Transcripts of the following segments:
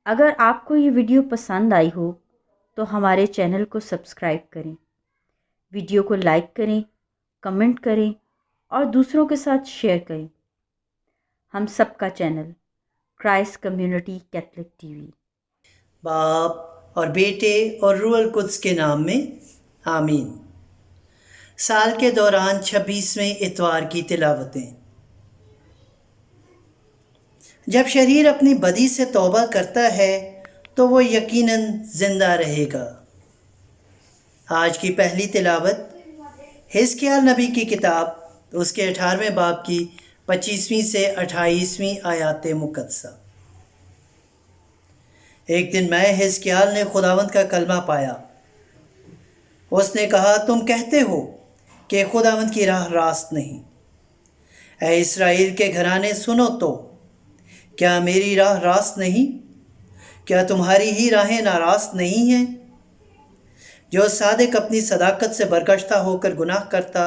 अगर आपको ये वीडियो पसंद आई हो तो हमारे चैनल को सब्सक्राइब करें, वीडियो को लाइक करें, कमेंट करें और दूसरों के साथ शेयर करें। हम सबका channel Christ community Catholic TV. बाप और बेटे और रूहल कुद्स के नाम में आमीन। साल के दौरान 26वें इतवार की तिलावतें। जब शरीर अपनी बदी से तौबा करता है तो वो यकीनन जिंदा रहेगा। आज की पहली तिलावत हिजकिय्याह नबी की किताब उसके 18वें बाब की 25वीं से 28वीं आयात मुकद्दसा। एक दिन मैं हिजकिय्याह ने खुदावंद का कलमा पाया। उसने कहा, तुम कहते हो कि खुदावंद की राह रास्त नहीं। ऐ इस्राएल के घराने सुनो तो, क्या मेरी राह रास्त नहीं? क्या तुम्हारी ही राहें नारास्त नहीं हैं? जो सादिक अपनी सदाकत से बरगश्ता होकर गुनाह करता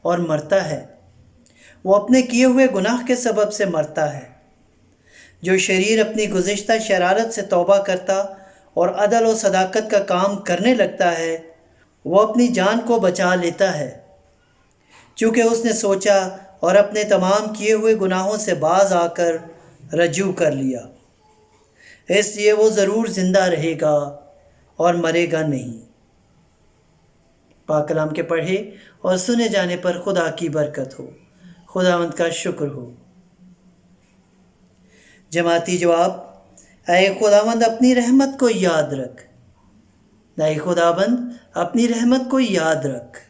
और मरता है, वो अपने किए हुए गुनाह के सबब से मरता है। जो शरीर अपनी गुज़िश्ता शरारत से तौबा करता और अदल और सदाकत का काम करने लगता है, वो अपनी जान को बचा लेता है। चूँकि उसने सोचा और अपने तमाम किए हुए गुनाहों से बाज आकर रजू कर लिया, इसलिए वो ज़रूर ज़िंदा रहेगा और मरेगा नहीं। पाक कलाम के पढ़े और सुने जाने पर खुदा की बरकत हो। खुदावंद का शुक्र हो। जमाती जवाब, ऐ खुदावंद अपनी रहमत को याद रख। ऐ खुदावंद अपनी रहमत को याद रख।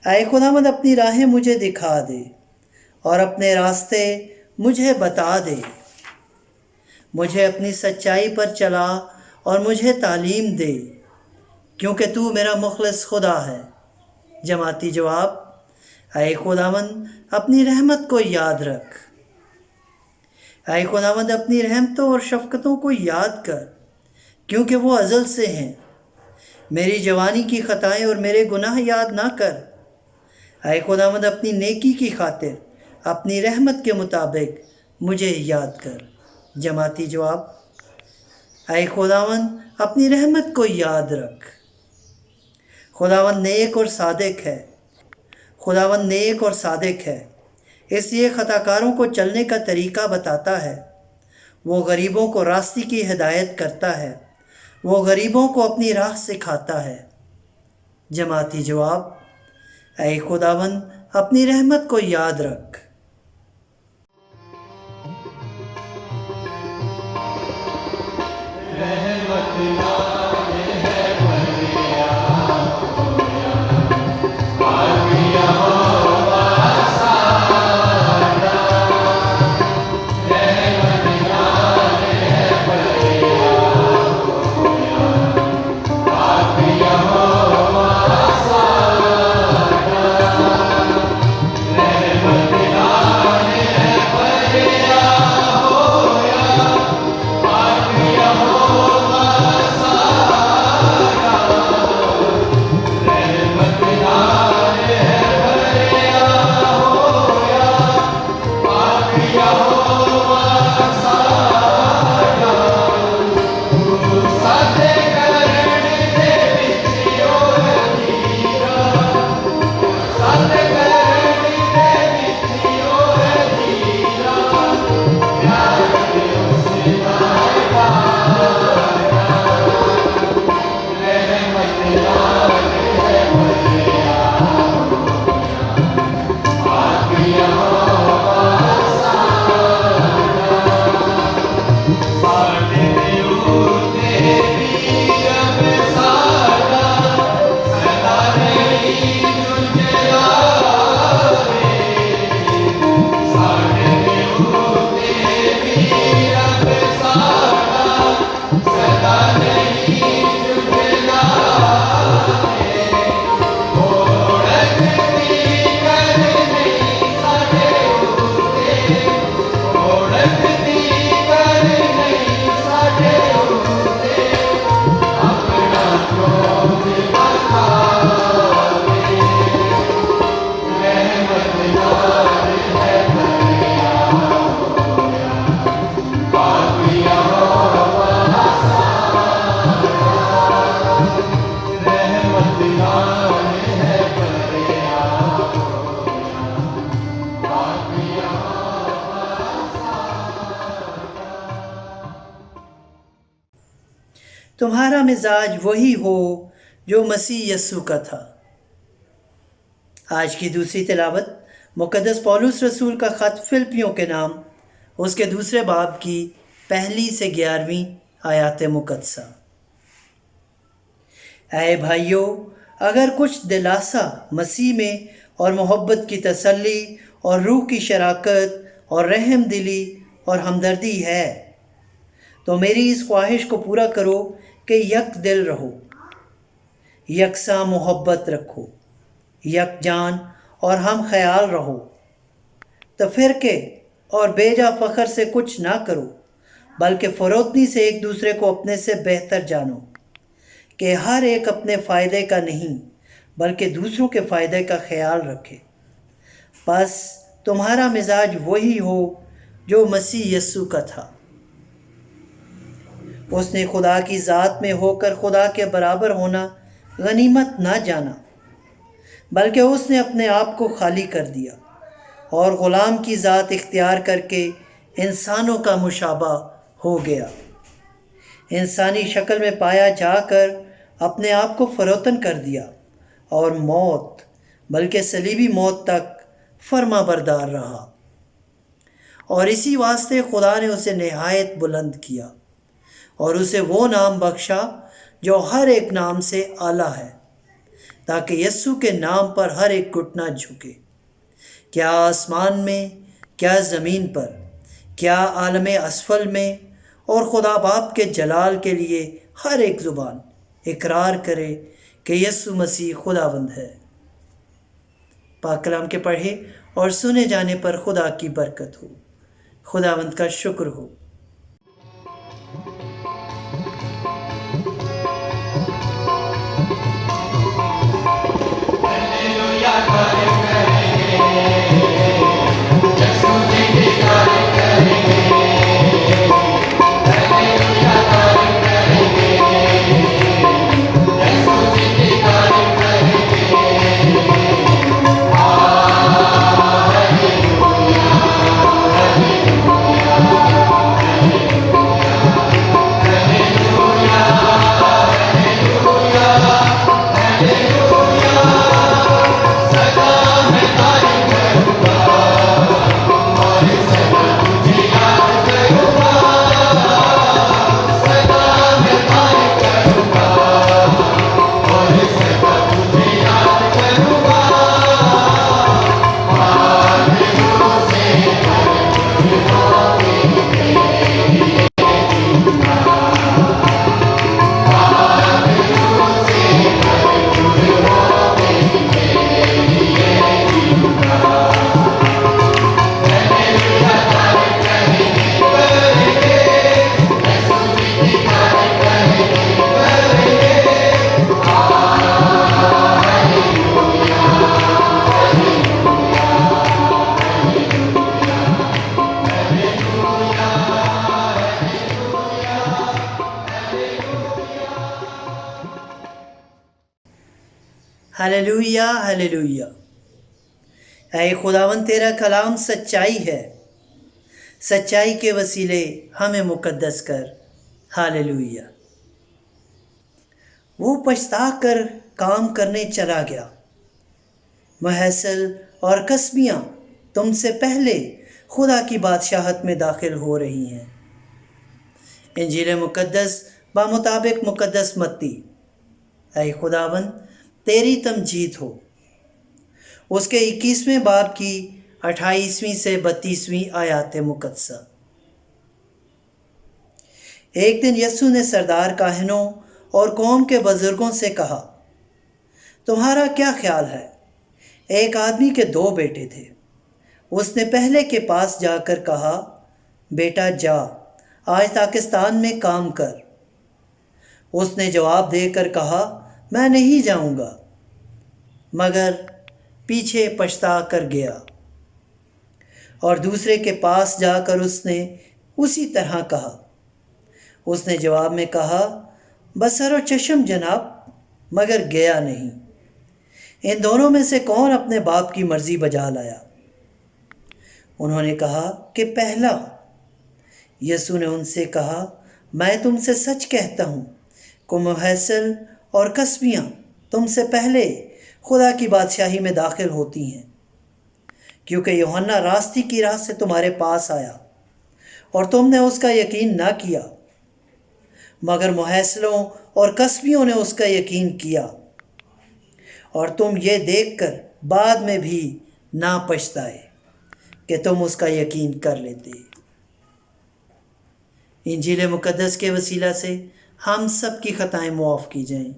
ऐ खुदावंद अपनी राहें मुझे दिखा दे और अपने रास्ते मुझे बता दे। मुझे अपनी सच्चाई पर चला और मुझे तालीम दे, क्योंकि तू मेरा मुखलिस खुदा है। जमाती जवाब, ऐ खुदावंद अपनी रहमत को याद रख। ऐ खुदावंद अपनी रहमतों और शफ़क़तों को याद कर, क्योंकि वो अज़ल से हैं। मेरी जवानी की ख़ताएँ और मेरे गुनाह याद ना कर। ऐ खुदावंद अपनी नेकी की खातिर अपनी रहमत के मुताबिक मुझे याद कर। जमाती जवाब, ऐ खुदावंद अपनी रहमत को याद रख। खुदावंद नेक और सादिक है। खुदावंद नेक और सादिक है, इसलिए ख़ताकारों को चलने का तरीक़ा बताता है। वो गरीबों को रास्ते की हिदायत करता है। वो गरीबों को अपनी राह सिखाता है। जमाती जवाब, ऐ खुदावंद अपनी रहमत को याद रख। तुम्हारा मिजाज वही हो जो मसीह यस्सु का था। आज की दूसरी तिलावत मुकद्दस पौलुस रसूल का ख़त फिलिपियों के नाम उसके दूसरे बाब की 1 से 11 आयात मुकद्दसा। ऐ भाइयों, अगर कुछ दिलासा मसीह में और मोहब्बत की तसल्ली और रूह की शराकत और रहम दिली और हमदर्दी है, तो मेरी इस ख्वाहिश को पूरा करो कि यक दिल रहो, यकसा मोहब्बत रखो, यकजान और हम ख्याल रहो। तफरके और बेजा फ़ख्र से कुछ ना करो, बल्कि फ़रोतनी से एक दूसरे को अपने से बेहतर जानो कि हर एक अपने फ़ायदे का नहीं बल्कि दूसरों के फ़ायदे का ख्याल रखे। बस तुम्हारा मिजाज वही हो जो मसीह यस्सु का था। उसने खुदा की ज़ात में होकर खुदा के बराबर होना गनीमत ना जाना, बल्कि उसने अपने आप को खाली कर दिया और ग़ुलाम की ज़ात इख्तियार करके इंसानों का मुशाबा हो गया। इंसानी शक्ल में पाया जाकर अपने आप को फ़रोतन कर दिया और मौत बल्कि सलीबी मौत तक फर्मा बरदार रहा। और इसी वास्ते खुदा ने उसे नहायत बुलंद किया और उसे वो नाम बख्शा जो हर एक नाम से आला है, ताकि यस्सु के नाम पर हर एक घुटना झुके, क्या आसमान में, क्या ज़मीन पर, क्या आलम असफल में, और खुदा बाप के जलाल के लिए हर एक ज़ुबान इकरार करे कि यस्सु मसीह खुदावंद है। पाक कलाम के पढ़े और सुने जाने पर खुदा की बरकत हो। खुदावंद का शुक्र हो। Hallelujah hallelujah. ऐ खुदावन, तेरा कलाम सच्चाई है, सच्चाई के वसीले हमें मुकद्दस कर। हालेलुया। वो पछता कर काम करने चला गया, महसल और कसबियाँ तुमसे पहले खुदा की बादशाहत में दाखिल हो रही हैं। इंजील मुकद्दस बामुताबिक मुकद्दस मत्ती। ऐ खुदावन, तेरी तमजीद हो। उसके 21वें बाब की 28वीं से 32वीं आयात मुकद्दसा। एक दिन यस्सु ने सरदार काहिनों और कौम के बुजुर्गों से कहा, तुम्हारा क्या ख्याल है? एक आदमी के 2 बेटे थे। उसने पहले के पास जाकर कहा, बेटा जा, आज पाकिस्तान में काम कर। उसने जवाब देकर कहा, मैं नहीं जाऊंगा, मगर पीछे पछता कर गया। और दूसरे के पास जाकर उसने उसी तरह कहा। उसने जवाब में कहा, बसर और चश्म जनाब, मगर गया नहीं। इन दोनों में से कौन अपने बाप की मर्जी बजा लाया? उन्होंने कहा कि पहला। यीशु ने उनसे कहा, मैं तुमसे सच कहता हूँ को मुहैसल और कसबियाँ तुमसे पहले खुदा की बादशाही में दाखिल होती हैं, क्योंकि यूहन्ना रास्ते की राह से तुम्हारे पास आया और तुमने उसका यकीन ना किया, मगर मुहैसलों और कसबियों ने उसका यकीन किया, और तुम ये देखकर बाद में भी ना पछताए कि तुम उसका यकीन कर लेते। इंजील मुक़द्दस के वसीला से हम सब की ख़ताएँ मुआफ़ की जाएं।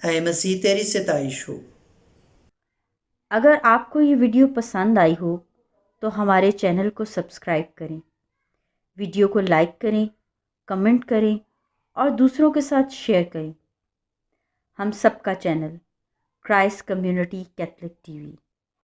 ऐ मसीह तेरी सिताइश हो। अगर आपको ये वीडियो पसंद आई हो तो हमारे चैनल को सब्सक्राइब करें, वीडियो को लाइक करें, कमेंट करें और दूसरों के साथ शेयर करें। हम सबका channel Christ community Catholic TV.